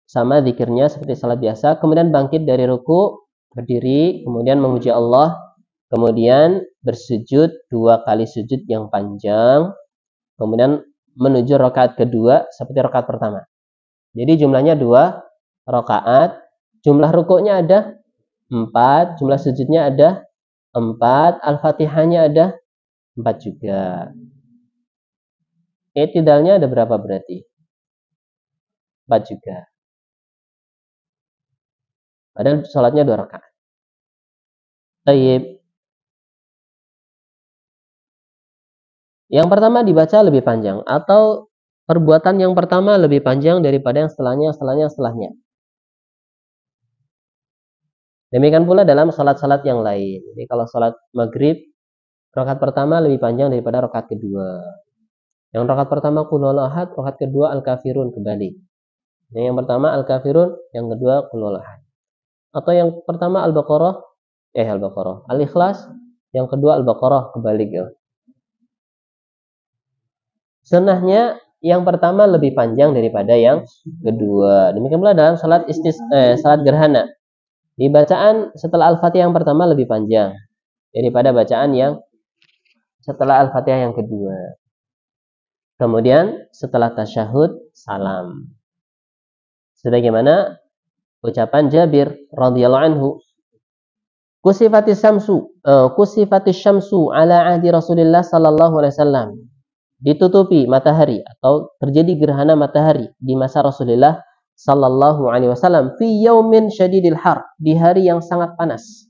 sama zikirnya seperti salat biasa, kemudian bangkit dari ruku, berdiri, kemudian memuji Allah, kemudian bersujud 2 kali sujud yang panjang, kemudian menuju rakaat kedua seperti rakaat pertama. Jadi jumlahnya 2 rakaat, jumlah rukuknya ada 4, jumlah sujudnya ada 4, Al-Fatihahnya ada 4 juga. I'tidalnya ada berapa berarti? 4 juga. Padahal sholatnya 2 rakaat. Tayyib. Yang pertama dibaca lebih panjang, atau perbuatan yang pertama lebih panjang daripada yang setelahnya. Demikian pula dalam salat-salat yang lain. Jadi kalau salat maghrib, rakaat pertama lebih panjang daripada rakaat kedua. Yang rakaat pertama qul huwallahu ahad, rakaat kedua al-kafirun, kebalik. Yang pertama al-kafirun, yang kedua qul huwallahu ahad. Atau yang pertama al-ikhlas, yang kedua al-baqarah, kebalik ya. Sunnahnya yang pertama lebih panjang daripada yang kedua. Demikian pula dalam salat gerhana. Di bacaan setelah Al-Fatihah yang pertama lebih panjang daripada bacaan yang setelah Al-Fatihah yang kedua. Kemudian setelah tasyahud salam. Sebagaimana ucapan Jabir radhiyallahu anhu, kusifatis syamsu ala ahdi Rasulillah sallallahu alaihi wasallam. Ditutupi matahari atau terjadi gerhana matahari di masa Rasulullah sallallahu alaihi wasallam fi yaumin syadidil har, di hari yang sangat panas.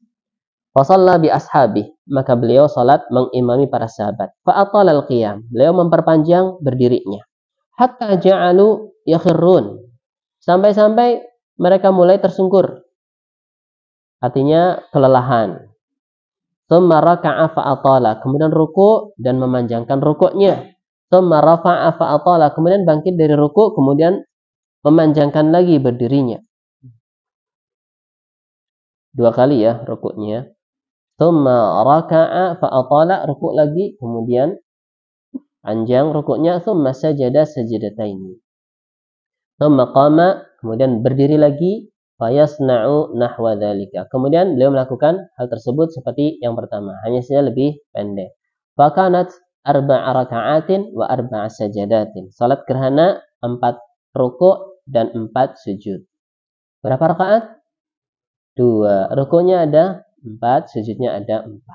Fa shalla bi ashabi, maka beliau salat mengimami para sahabat. Fa atala al-qiyam, beliau memperpanjang berdirinya. Hatta ja'alu yakhirun, sampai-sampai mereka mulai tersungkur. Artinya kelelahan. Tsumma raka'a fa atala, kemudian ruku' dan memanjangkan rukuknya. Tsumma rafa'a fa atala, kemudian bangkit dari ruku', kemudian memanjangkan lagi berdirinya. Dua kali ya rukuknya. Tsumma raka'a fa atala, ruku' lagi, kemudian panjang rukuknya. Tsumma sajada sajadataini. Tsumma qama, kemudian berdiri lagi. Fayasna'u nahwa dzalika, kemudian beliau melakukan hal tersebut seperti yang pertama, hanya saja lebih pendek. Fakanat arba'a raka'atin wa arba'a sajadatin. Salat gerhana 4 rukuk dan 4 sujud. Berapa rakaat? 2. Rukuknya ada 4, sujudnya ada 4.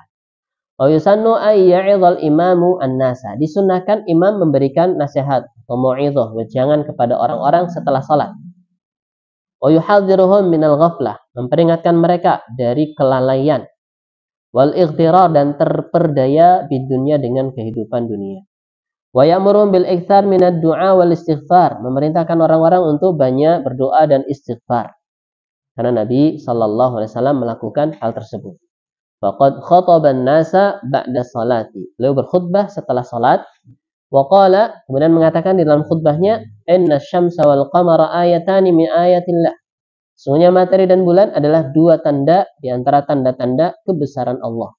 Wa yusannu ay ya'idhal imamu an-nasa. Disunnahkan imam memberikan nasihat atau mau'izah, wejangan kepada orang-orang setelah salat. Wa yuhadziruhum minal ghaflah, memperingatkan mereka dari kelalaian. Wal ightirar, dan terperdaya di dunia dengan kehidupan dunia. Wa ya'muruhum bil iktsar minad du'a wal istighfar, memerintahkan orang-orang untuk banyak berdoa dan istighfar. Karena Nabi sallallahu alaihi wasallam melakukan hal tersebut. Faqad khataban nasa ba'da salati, beliau berkhutbah setelah salat. Wa qala, kemudian mengatakan di dalam khutbahnya, inna syamsa wal qamara ayatani min ayatillah. Sesungguhnya matahari dan bulan adalah 2 tanda di antara tanda-tanda kebesaran Allah.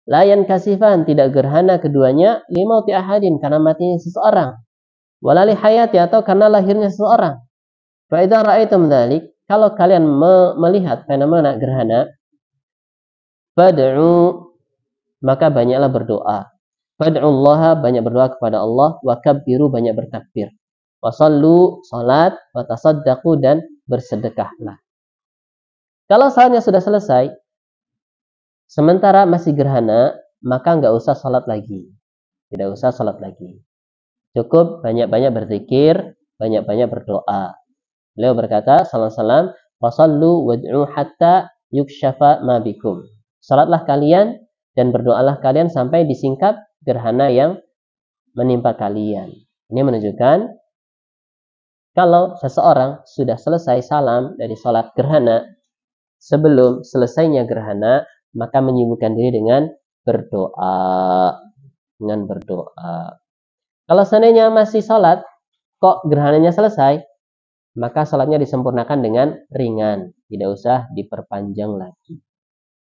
La yankasifan, tidak gerhana keduanya, limauti ahadin, karena matinya seseorang. Wala li hayati, atau karena lahirnya seseorang. Fa idza ra'aitum dzalik, kalau kalian melihat fenomena gerhana, fad'u, maka banyaklah berdoa. Fad'ullaha, banyak berdoa kepada Allah. Wa kabbiru, banyak bertakbir. Wa sallu, salat. Wa tasaddaqu, dan bersedekahlah. Kalau salatnya sudah selesai, sementara masih gerhana, maka nggak usah salat lagi. Tidak usah salat lagi. Cukup banyak-banyak berzikir, banyak-banyak berdoa. Beliau berkata, sallallahu alaihi wasallam, fasallu wad'u hatta yukshafa ma bikum. Salatlah kalian dan berdoalah kalian sampai disingkap gerhana yang menimpa kalian. Ini menunjukkan kalau seseorang sudah selesai salam dari salat gerhana, sebelum selesainya gerhana, maka menyibukkan diri dengan berdoa. Kalau seandainya masih salat, kok gerhananya selesai, maka salatnya disempurnakan dengan ringan, tidak usah diperpanjang lagi.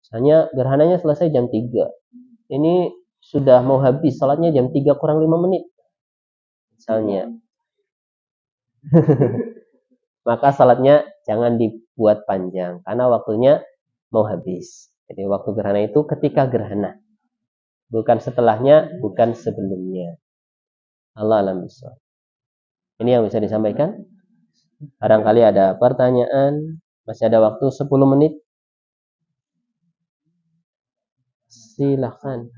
Misalnya gerhananya selesai jam 3. Ini sudah mau habis, salatnya jam 3 kurang 5 menit. Misalnya. Maka salatnya jangan dibuat panjang, karena waktunya mau habis. Jadi waktu gerhana itu ketika gerhana. Bukan setelahnya, bukan sebelumnya. Allah alam bisawab. Ini yang bisa disampaikan. Barangkali ada pertanyaan. Masih ada waktu 10 menit. Silakan.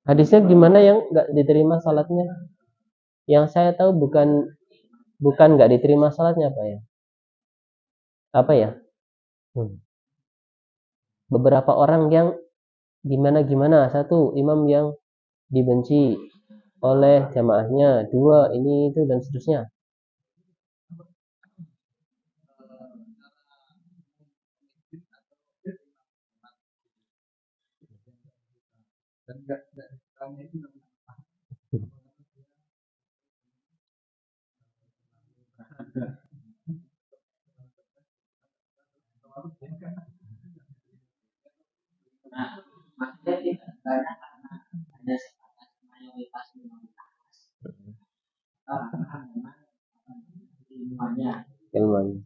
Hadisnya gimana yang nggak diterima salatnya? Yang saya tahu bukan nggak diterima salatnya, apa ya? Apa ya? Beberapa orang yang gimana, satu imam yang dibenci, oleh jamaahnya, 2 ini itu dan seterusnya. Ilmunya.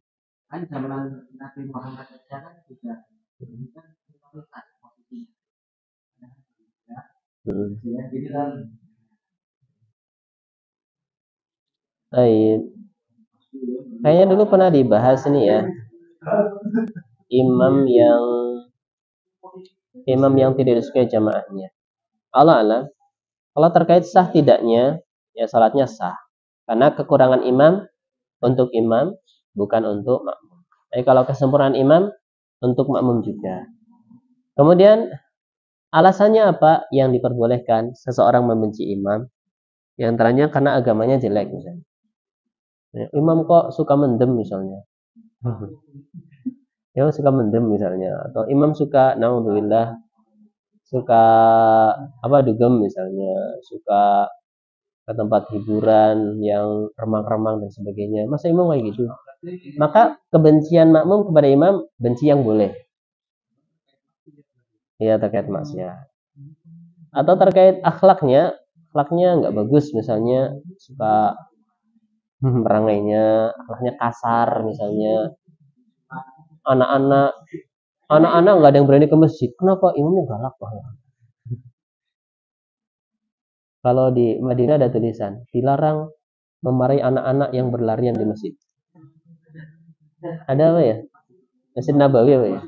Kan zaman Nabi Muhammad saja kan juga Baik. Kayaknya dulu pernah dibahas ini ya. Imam yang tidak disukai jamaahnya. Allah alam. Kalau terkait sah tidaknya, ya salatnya sah. Karena kekurangan imam untuk imam, bukan untuk makmum. Tapi kalau kesempurnaan imam untuk makmum juga. Kemudian alasannya apa yang diperbolehkan seseorang membenci imam? Yang antaranya karena agamanya jelek misalnya. Imam kok suka mendem misalnya. Ya suka mendem misalnya, atau imam suka naudzubillah suka dugem misalnya, suka ke tempat hiburan yang remang-remang dan sebagainya. Masa imam kayak gitu? Maka kebencian makmum kepada imam benci yang boleh. Ya terkait maksiat. Atau terkait akhlaknya nggak bagus misalnya, suka merangainya, akhlaknya kasar misalnya. Anak-anak nggak ada yang berani ke masjid. Kenapa? Imamnya galak banget. Kalau di Madinah ada tulisan, dilarang memarahi anak-anak yang berlarian di masjid. Ada apa ya? Masjid Nabawi apa ya?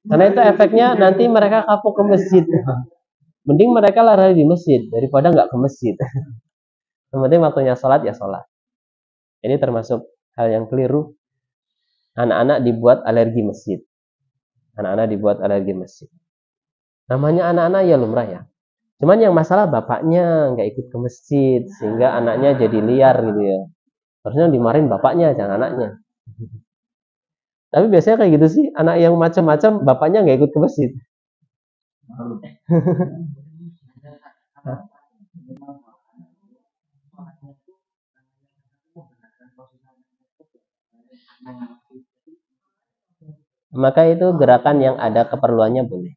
Karena itu efeknya nanti mereka kapok ke masjid. Mending mereka lari di masjid daripada nggak ke masjid. Kemudian waktunya sholat ya sholat. Ini termasuk hal yang keliru. Anak-anak dibuat alergi masjid. Namanya anak-anak ya lumrah ya. Cuman yang masalah bapaknya nggak ikut ke masjid sehingga anaknya jadi liar gitu ya. Harusnya dimarahin bapaknya jangan anaknya. Tapi biasanya kayak gitu sih, anak yang macam-macam bapaknya nggak ikut ke masjid. Maka itu gerakan yang ada keperluannya boleh.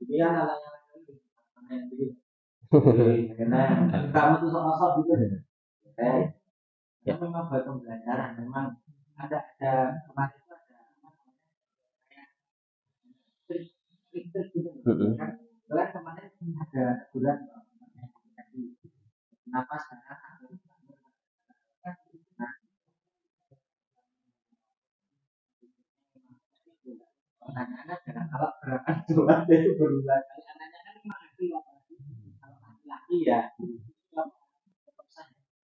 Ya. Memang buat pembelajaran, memang ada kemarin itu ada kemarin ada bulan kenapa sekarang pertanyaannya adalah kalau gerakan sholat itu berulang kali anaknya kan laki-laki kalau laki-laki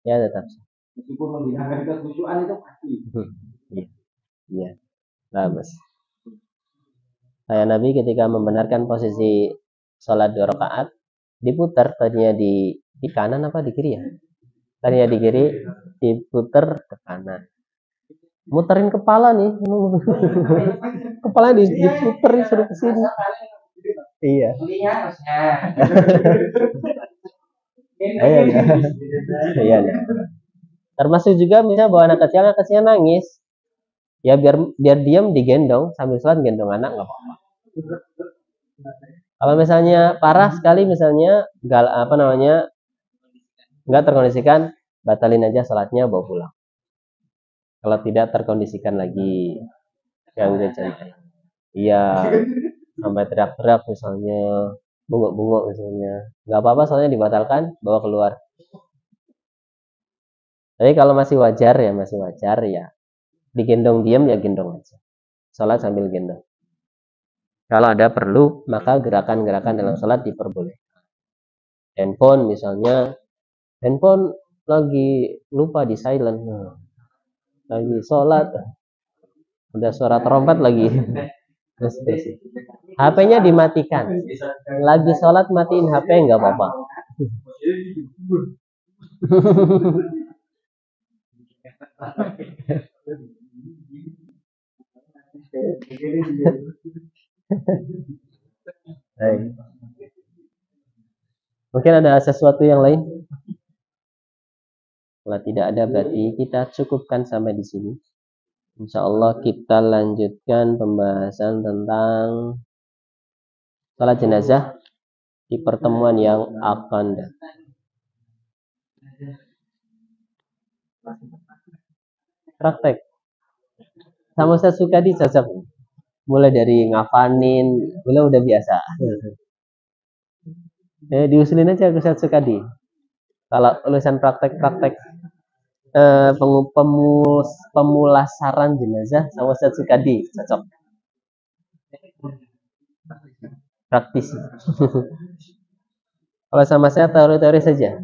ya tetap meskipun menghilangkan kekhusyuan itu pasti iya bagus. Kayak Nabi ketika membenarkan posisi sholat 2 rakaat diputar, tadinya di kanan apa di kiri ya? Tadinya di kiri diputar ke kanan. Muterin kepala nih. Kepala diputer suruh ke sini. Iya. Iya. Termasuk juga misalnya bawa anak kecil nangis. Ya biar diam digendong sambil sholat gendong anak nggak apa-apa. Kalau misalnya parah sekali misalnya nggak terkondisikan, batalin aja sholatnya bawa pulang. Kalau tidak terkondisikan lagi yang jadi iya sampai teriak-teriak misalnya, bungok-bungok misalnya, nggak apa-apa soalnya dibatalkan, bawa keluar. Tapi kalau masih wajar ya digendong diam ya gendong aja, sholat sambil gendong. Kalau ada perlu maka gerakan-gerakan dalam sholat diperbolehkan. Handphone misalnya, handphone lagi lupa di silent, lagi sholat udah suara trompet lagi. HP-nya dimatikan, lagi sholat matiin HP nggak apa-apa. Baik. Mungkin ada sesuatu yang lain? Kalau tidak ada berarti kita cukupkan sampai di sini. Insya Allah kita lanjutkan pembahasan tentang salat jenazah di pertemuan yang akan datang. Praktek sama Ustaz Sukadi cocok. Mulai dari ngafanin, beliau udah biasa. Diusulin aja ke Ustaz Sukadi. Kalau tulisan praktek-praktek pemulasaran jenazah sama Ustaz Sukadi cocok. Praktis. Kalau sama saya teori-teori saja.